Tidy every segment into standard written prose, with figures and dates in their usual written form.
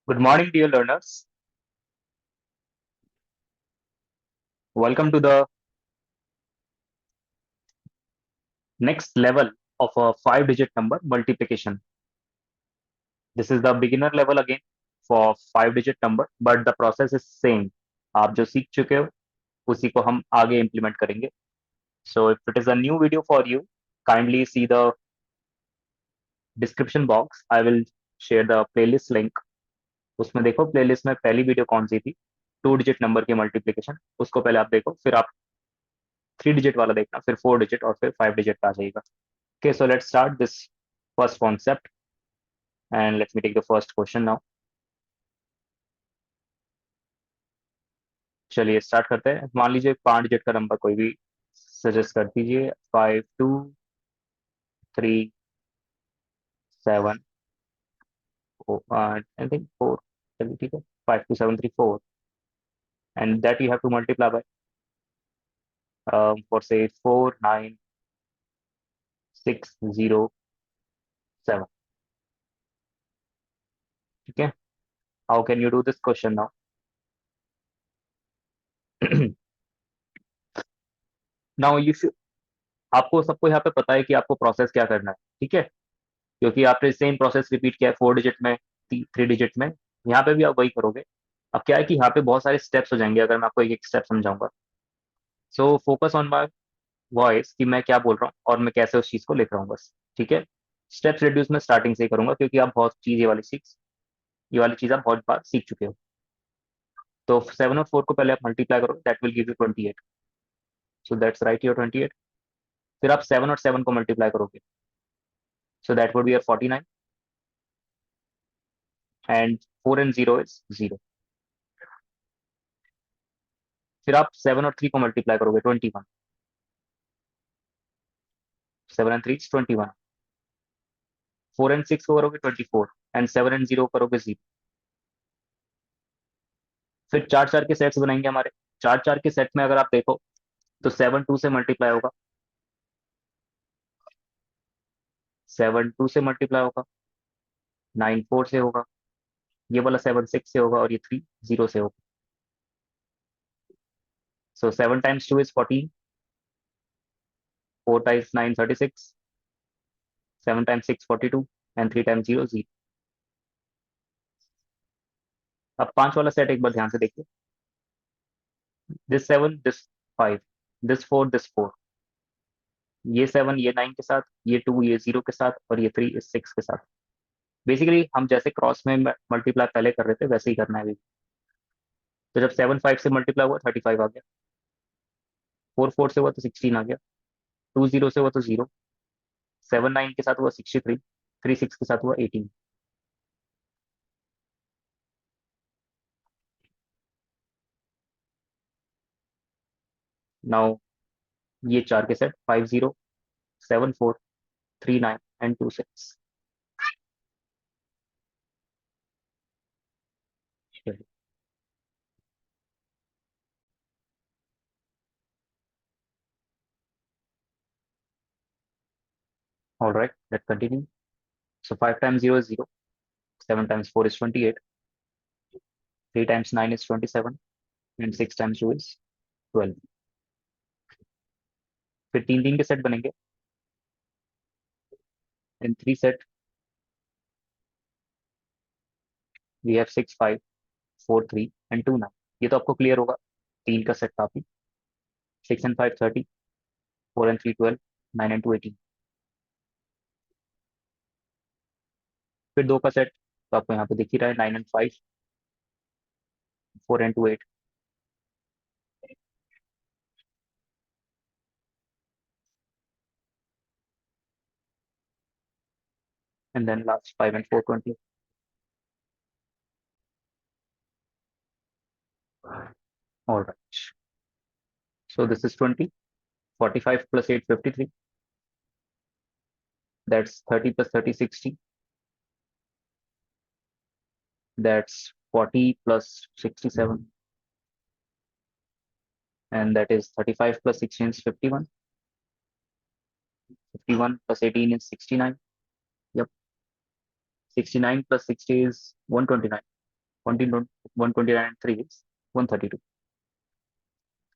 Good morning, dear learners. Welcome to the next level of a five-digit number multiplication. This is the beginner level again for five-digit number, but the process is same. आप जो सीख चुके हो उसी को हम आगे implement करेंगे. So if it is a new video for you, kindly see the description box. I will share the playlist link. उसमें देखो playlist में पहली वीडियो कौन सी थी, टू डिजिट नंबर की मल्टीप्लीकेशन. उसको पहले आप देखो, फिर आप थ्री डिजिट वाला देखना, फिर फोर डिजिट और फिर फाइव डिजिट का आ जाएगा. Okay, so let's start this first concept and let me take the first question now. चलिए स्टार्ट करते हैं. मान लीजिए पांच डिजिट का नंबर कोई भी सजेस्ट कर दीजिए. 5237 आई थिंक फोर. चलिए ठीक है, 52734 and that you have to multiply by for say 49607. ठीक है, how can you do this question now? now you should, आपको सबको यहाँ पे पता है कि आपको प्रोसेस क्या करना है. ठीक है, क्योंकि आपने सेम प्रोसेस रिपीट किया है फोर डिजिट में, थ्री डिजिट में. यहाँ पे भी आप वही करोगे. अब क्या है कि यहाँ पे बहुत सारे स्टेप्स हो जाएंगे अगर मैं आपको एक एक स्टेप समझाऊंगा. So focus on my voice कि मैं क्या बोल रहा हूँ और मैं कैसे उस चीज को लिख रहा हूँ बस. ठीक है, स्टेप्स रिड्यूस मैं स्टार्टिंग से ही करूंगा क्योंकि आप बहुत चीज ये वाली चीज आप बहुत बार सीख चुके हो. तो सेवन और फोर को पहले आप मल्टीप्लाई करो, that will give you 28. So that's right your 28. फिर आप सेवन और सेवन को मल्टीप्लाई करोगे, so that would be your 49 and four and zero is zero. फिर आप सेवन और थ्री को मल्टीप्लाई करोगे, 21. Seven and three 21. Four and six को करोगे 24 एंड सेवन एंड जीरो करोगे जीरो. फिर चार चार के सेट्स बनाएंगे हमारे. चार चार के सेट में अगर आप देखो तो सेवन टू से मल्टीप्लाई होगा, सेवन टू से मल्टीप्लाई होगा, नाइन फोर से होगा, ये वाला सेवन सिक्स से होगा और ये थ्री जीरो से होगा. So seven times two is 14, four times nine 36, seven times six 42 and three times zero zero. अब पांच वाला सेट एक बार ध्यान से देखिए. This seven, this five, this four, this four. ये सेवन ये नाइन के साथ, ये टू ये जीरो के साथ और ये थ्री इस सिक्स के साथ. बेसिकली हम जैसे क्रॉस में मल्टीप्लाई पहले कर रहे थे वैसे ही करना है अभी. तो जब सेवन फाइव से मल्टीप्लाई हुआ 35 आ गया, फोर फोर से हुआ तो 16 आ गया, टू जीरो से हुआ तो जीरो, सेवन नाइन के साथ हुआ 63, थ्री सिक्स के साथ हुआ 18. नाउ ये चार के set 50, seven four, three nine and two six. All right, let's continue. So 5 times 0 is 0, 7 times 4 is 28, 3 times 9 is 27, and 6 times 2 is 12. फिर तीन तीन के सेट बनेंगे. In three set, we have 6 5 4 3 and 2 9. ये तो आपको क्लियर होगा. तीन का सेट काफी. 6 and 5 30, 4 and 3 12, 9 and 2 18. फिर दो का सेट तो आपको यहाँ पे दिख ही रहा है, 9 and 5, 4 and 2 8. And then last 5 and 4 20. All right. So this is 20. 45 plus 8 53. That's 30 plus 30 60. That's 40 plus 67. And that is 35 plus 16 is 51. 51 plus 18 is 69. Yep. 69 plus 60 is 129. 129 and 3 is 132.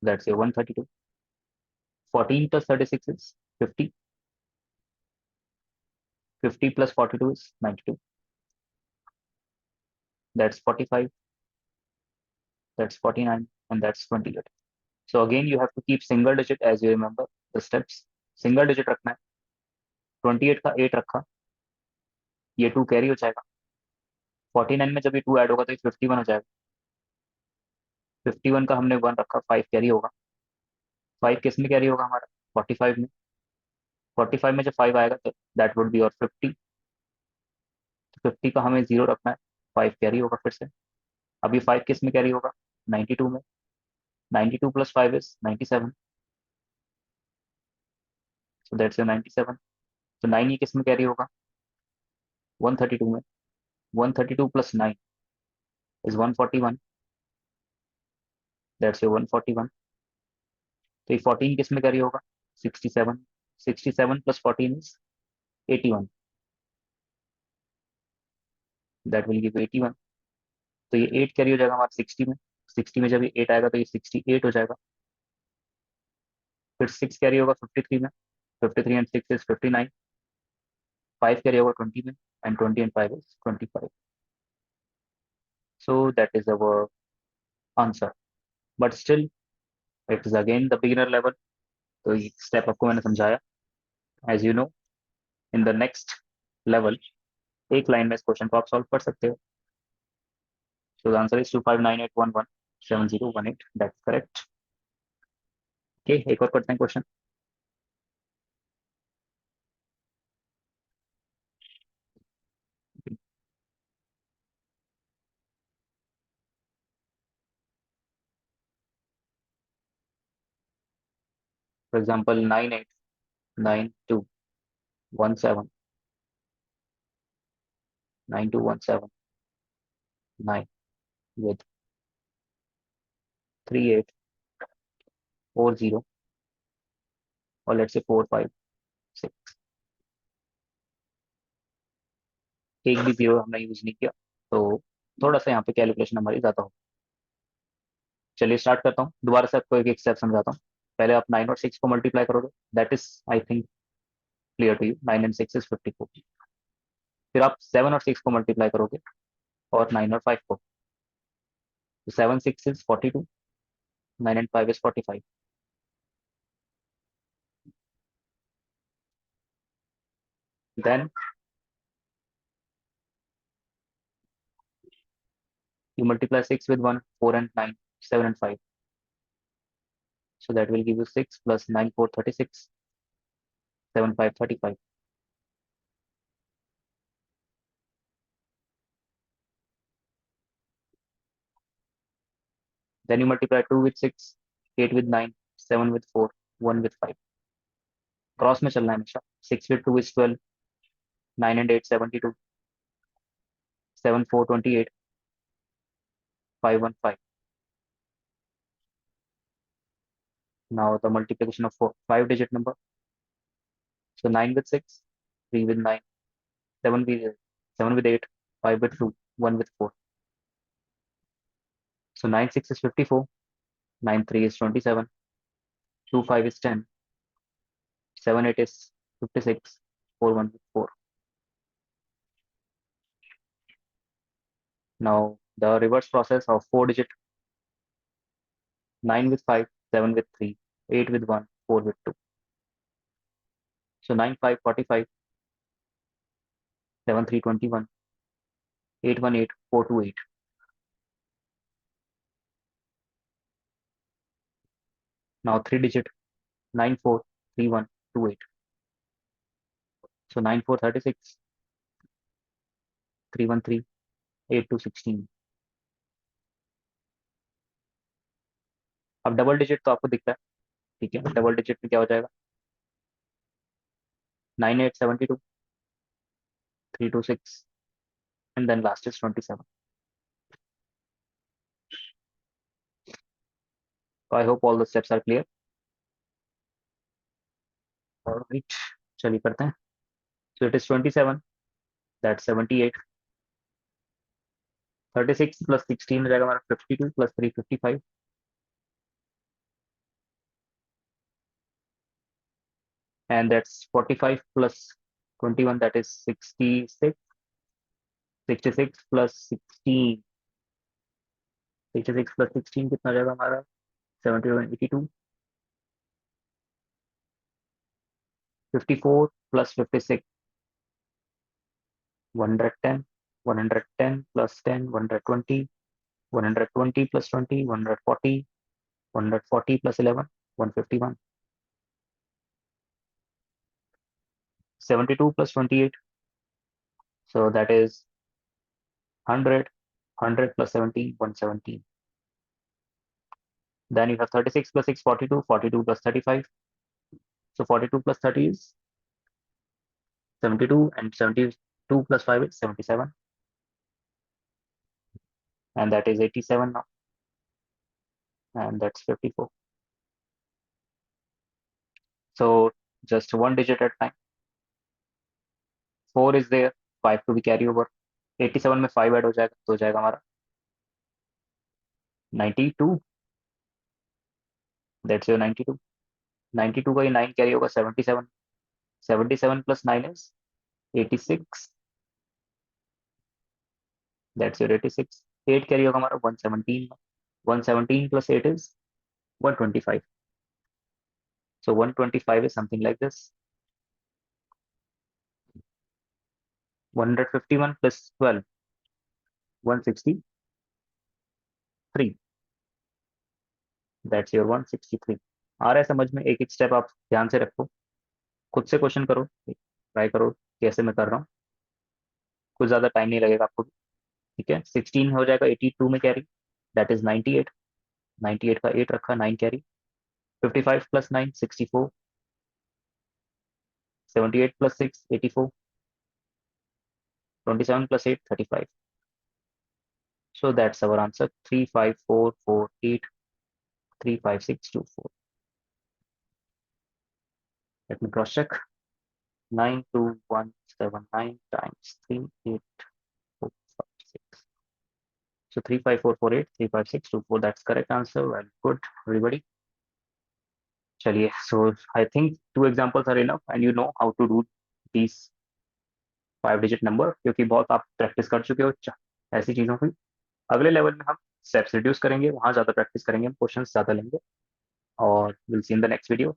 That's your 132. 14 plus 36 is 50. 50 plus 42 is 92. That's 45. That's 49. And that's 28. So again, you have to keep single digit as you remember the steps. Single digit रखना है. 28 का 8 रखा, ये 2 carry हो जाएगा. 49 में जब ये 2 ऐड होगा तो ये 51 हो जाएगा. 51 का हमने 1 रखा, 5 कैरी होगा. 5 किस में कैरी होगा हमारा? 45 में. 45 में जब 5 आएगा तो दैट वुड बी और 50. 50 का हमें 0 रखना है, 5 कैरी होगा फिर से. अभी 5 किस में कैरी होगा? 92 में. 92 plus 5 is 97. So that's your 97. तो 9 ये किस में कैरी होगा? 132 में. 132 प्लस 9 इज 141. That's your 141. तो ये 14 किस में कैरी होगा? 67. 67 plus 14 is 81. That will give 81. तो ये 8 कैरी हो जाएगा हमारा 60 में. 60 में जब ये 8 आएगा तो ये 68 हो जाएगा. फिर 6 कैरी होगा 53 में. 53 एंड 6 इज 59. 5 कैरी होगा 20 में. And 20 and 5 is 25. So that is our answer. But still, it is again the beginner level. तो ये स्टेप आपको मैंने समझाया. As you know, in the next level एक लाइन में इस क्वेश्चन को आप सॉल्व कर सकते हो. So the answer is 2598117018. That's correct. Okay, एक और करते हैं क्वेश्चन. फॉर एग्जाम्पल 9892179217 with 3840 और लेट्स से 456. एक भी जीरो हमने यूज नहीं किया तो थोड़ा सा यहाँ पे कैलकुलेशन हमारी ज्यादा हो. चलिए स्टार्ट करता हूँ. दोबारा से आपको एक एक स्टेप समझाता हूँ. पहले आप 9 और 6 को मल्टीप्लाई करोगे. That is I think clear to you. 9 and 6 is 54. फिर आप 7 और 6 को मल्टीप्लाई करोगे और 9 और 5 को. तो 7 6 is 42. 9 and 5 is 45. Then you multiply 6 with 1, 4 and 9, 7 and 5. So that will give you 6 plus 9, 4, 36, 7, 5, 35. Then you multiply 2 with 6, 8 with 9, 7 with 4, 1 with 5. Cross में चलना है हमेशा. 6 with 2 is 12, 9 and 8 72, 7 4 28, 5 1 5. Now the multiplication of 5-digit number. So 9 with 6, 3 with 9, 7 with 8, 5 with 2, 1 with 4. So 9 6 is 54, 9 3 is 27, 2 5 is 10, 7 8 is 56, 4 1 with 4. Now the reverse process of 4-digit. 9 with 5, 7 with 3, 8 with 1, 4 with 2. So 9 5 45, 7 3 21, 8 1 8, 4 2 8. Now 3-digit. 9 4 3 1 2 8. So 9 4 36, 3 1 3, 8 2 16. अब double digit तो आपको दिख रहा है. ठीक है, double digit में क्या हो जाएगा? 9 8 72, 3 2 6 and then last is 27. So I hope all the steps are clear. All right, चलिए करते हैं. So it is 27, that's 78, 36 plus 16 हो जाएगा हमारा 52 plus 3 55 and that's 45 plus 21 that is 66 66 plus 16 66 plus 16 कितना हो जाएगा हमारा 71 82 54 plus 56 110 110 plus 10 120 120 plus 20 140 140 plus 11 151 72 plus 28 so that is 100 100 plus 17 117 then you have 36 plus 6 42 42 plus 35 so 42 plus 30 is 72 and 72 plus 5 is 77 and that is 87 now and that's 54 so just one digit at a time 4 is there 5 to be carry over 87 में 5 add हो जाएगा तो हो जाएगा हमारा 92 that's your 92 92 का ये 9 carry होगा 77 77 plus 9 is 86 that's your 86 8 carry होगा हमारा 117 117 plus 8 is 125 so 125 is something like this 151 plus 12 163 that's your 163 आ रहा है समझ में एक एक स्टेप आप ध्यान से रखो खुद से क्वेश्चन करो ट्राई करो कैसे मैं कर रहा हूँ कुछ ज्यादा टाइम नहीं लगेगा आपको ठीक है 16 हो जाएगा 82 में कैरी दैट इज 98 98 का 8 रखा 9 carry 55 plus 9 64 78 plus 6 84 27 plus 8 35 so that's our answer 35448 35624 let me cross check 92179 times 38456 so 35448 35624 that's correct answer well good everybody चलिए so I think 2 examples are enough and you know how to do these 5 digit number क्योंकि बहुत आप practice कर चुके हो ऐसी चीजों की अगले लेवल में हम स्टेप्स रिड्यूस करेंगे वहां ज्यादा प्रैक्टिस करेंगे हम क्वेश्चन ज्यादा लेंगे और will see in the next video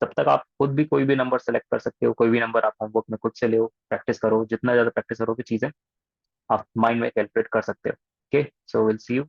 तब तक आप खुद भी कोई भी नंबर सेलेक्ट कर सकते हो कोई भी नंबर आप होमवर्क में खुद से ले प्रैक्टिस करो जितना ज्यादा प्रैक्टिस करोगे चीजें आप माइंड में कैलकुलेट कर सकते हो okay so will see you